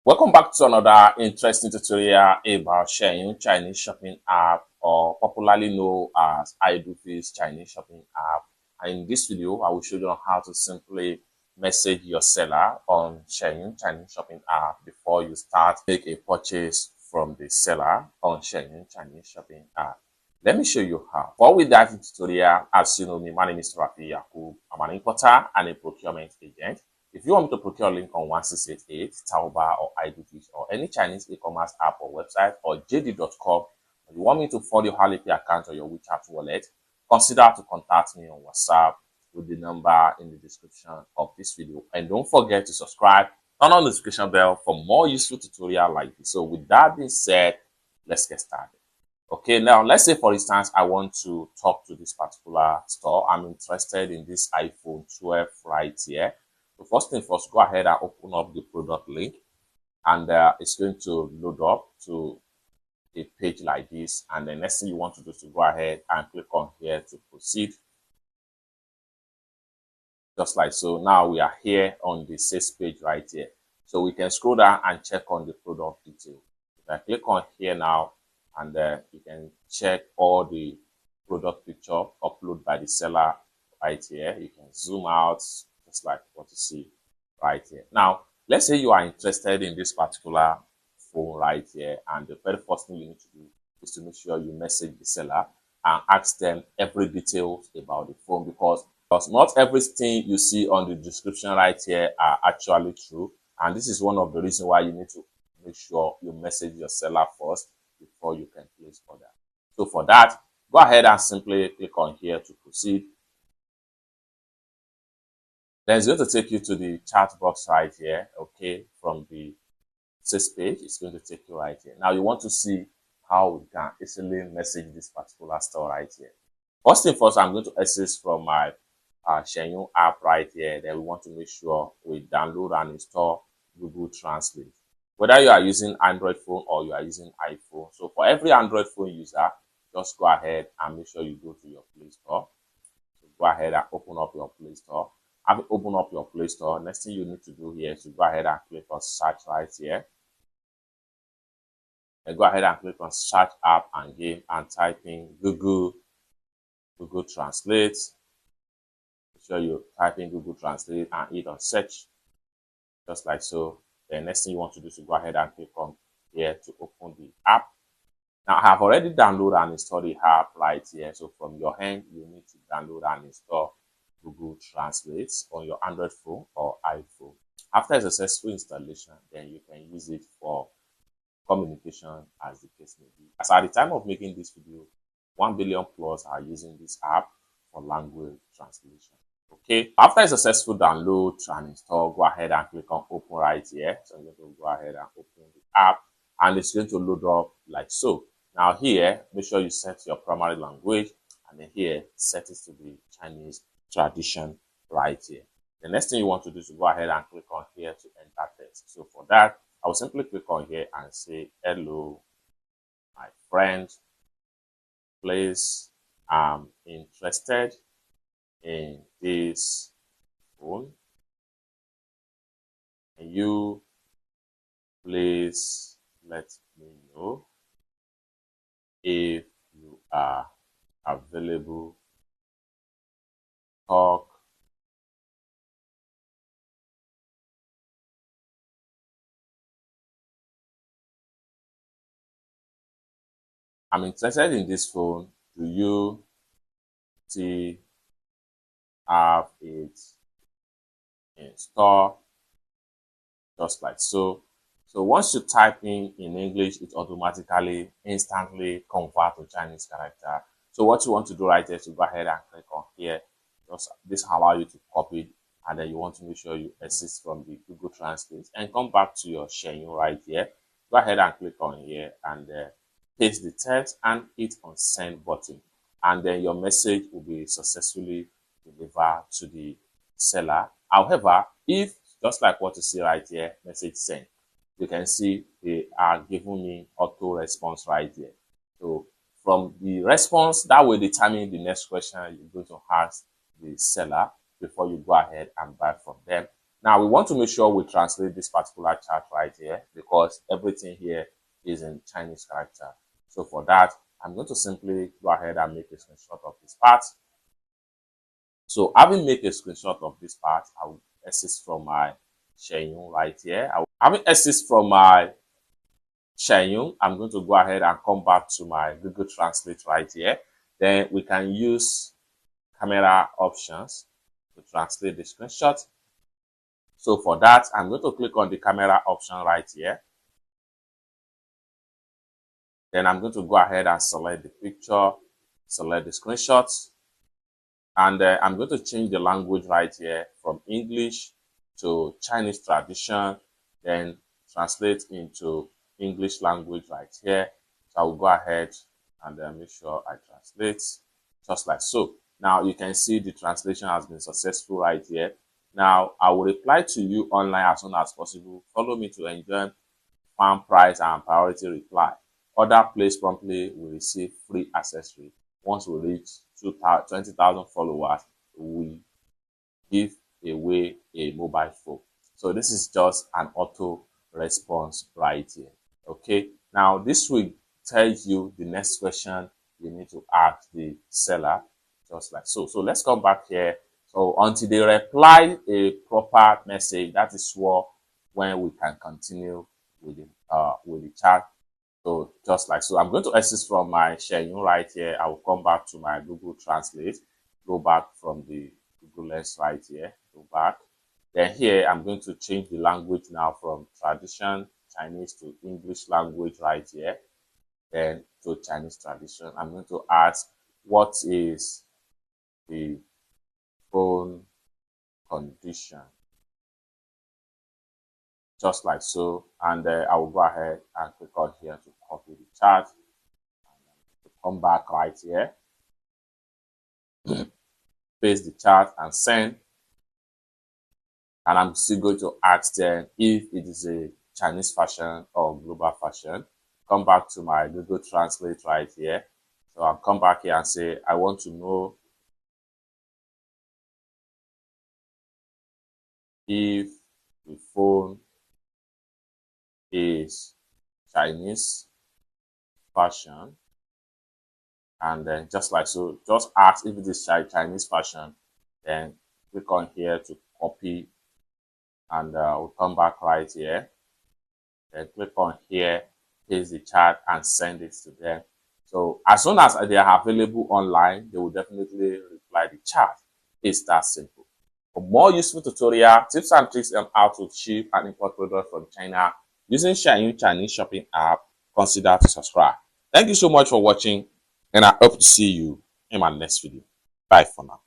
Welcome back to another interesting tutorial about Xianyu Chinese shopping app, or popularly known as iDoFis Chinese shopping app. And in this video, I will show you on how to simply message your seller on Xianyu Chinese shopping app before you start make a purchase from the seller on Xianyu Chinese shopping app. Let me show you how. Before we dive into tutorial, as you know me, my name is Rafi Yakub. I'm an importer and a procurement agent. If you want me to procure a link on 1688, Taobao or iDoFish or any Chinese e-commerce app or website or JD.com, and you want me to follow your Alipay account or your WeChat wallet, consider to contact me on WhatsApp with the number in the description of this video. And don't forget to subscribe, turn on the notification bell for more useful tutorial like this. So with that being said, let's get started. Okay, now let's say for instance, I want to talk to this particular store. I'm interested in this iPhone 12 right here. So first thing first, go ahead and open up the product link, and it's going to load up to a page like this. And the next thing you want to do is to go ahead and click on here to proceed. Just like so. Now we are here on the sales page right here. So we can scroll down and check on the product detail. If I click on here now, and you can check all the product picture uploaded by the seller right here. You can zoom out just like what you see right here. Now, let's say you are interested in this particular phone right here, and the very first thing you need to do is to make sure you message the seller and ask them every detail about the phone, because not everything you see on the description right here are actually true, and this is one of the reasons why you need to make sure you message your seller first before you can place order. So for that, go ahead and simply click on here to proceed. Then it's going to take you to the chat box right here. Okay, from the sales page, it's going to take you right here. Now you want to see how we can easily message this particular store right here. First thing first, I'm going to access from my Xianyu app right here. Then we want to make sure we download and install Google Translate. Whether you are using Android phone or you are using iPhone. So for every Android phone user, just go ahead and make sure you go to your Play Store. So go ahead and open up your Play Store. After open up your Play Store, next thing you need to do here is to go ahead and click on search right here. And go ahead and click on search app and game and type in Google Translate. Make sure you type in Google Translate and hit on search. Just like so. The next thing you want to do is to go ahead and click on here to open the app. Now I have already downloaded and installed the app right here. So from your end, you need to download and install Google Translate on your Android phone or iPhone. After a successful installation, then you can use it for communication as the case may be. As at the time of making this video, 1 billion plus are using this app for language translation. Okay, after a successful download and install, go ahead and click on open right here. So I'm going to go ahead and open the app, and it's going to load up like so. Now here, make sure you set your primary language, and then here, set it to the Chinese tradition right here. The next thing you want to do is to go ahead and click on here to enter text. So for that, I will simply click on here and say, hello, my friend, please, I'm interested in this phone. Can you please let me know if you are available to talk I'm interested in this phone. Do you still have it in store? Just like so. So once you type in English, it automatically instantly convert to Chinese character. So what you want to do right here is to go ahead and click on here. Just this allow you to copy, and then you want to make sure you exit from the Google Translate and come back to your Xianyu right here. Go ahead and click on here and paste the text and hit on send button, and then your message will be successfully delivered to the seller. However, if just like what you see right here, message sent, you can see they are giving me auto response right here. So from the response, that will determine the next question you're going to ask the seller before you go ahead and buy from them. Now we want to make sure we translate this particular chart right here because everything here is in Chinese character. So for that, I'm going to simply go ahead and make a screenshot of this part. So having made a screenshot of this part, I will exit from my Xianyu right here. Having exit from my Xianyu, I'm going to go ahead and come back to my Google Translate right here. Then we can use camera options to translate the screenshot. So for that, I'm going to click on the camera option right here. Then I'm going to go ahead and select the picture, select the screenshot, and I'm going to change the language right here from English to Chinese tradition, then translate into English language right here. So I will go ahead and make sure I translate just like so. Now you can see the translation has been successful right here. Now I will reply to you online as soon as possible. Follow me to enjoy farm price and priority reply. Order placed promptly will receive free accessory. Once we reach 20,000 followers, we give away a mobile phone. So this is just an auto response right here. Okay. Now this will tell you the next question you need to ask the seller, just like so. So let's come back here. So until they reply a proper message, that is when we can continue with the chat. So just like so, I'm going to exit from my Xianyu right here. I will come back to my Google Translate, go back from the Google Lens right here, go back. Then here, I'm going to change the language now from tradition Chinese to English language right here. Then to Chinese tradition, I'm going to ask, what is the phone condition? Just like so, and I will go ahead and click on here to copy the chart. To come back right here, paste the chart and send. And I'm still going to ask them if it is a Chinese fashion or global fashion. Come back to my Google Translate right here. So I'll come back here and say, I want to know if the phone is Chinese fashion. And then just like so, just ask if it is Chinese fashion. Then click on here to copy, and we'll come back right here. Then click on here, paste the chart and send it to them. So as soon as they are available online, they will definitely reply the chart. It's that simple. For more useful tutorial, tips and tricks on how to ship and import products from China using Xianyu Chinese shopping app, consider to subscribe. Thank you so much for watching, and I hope to see you in my next video. Bye for now.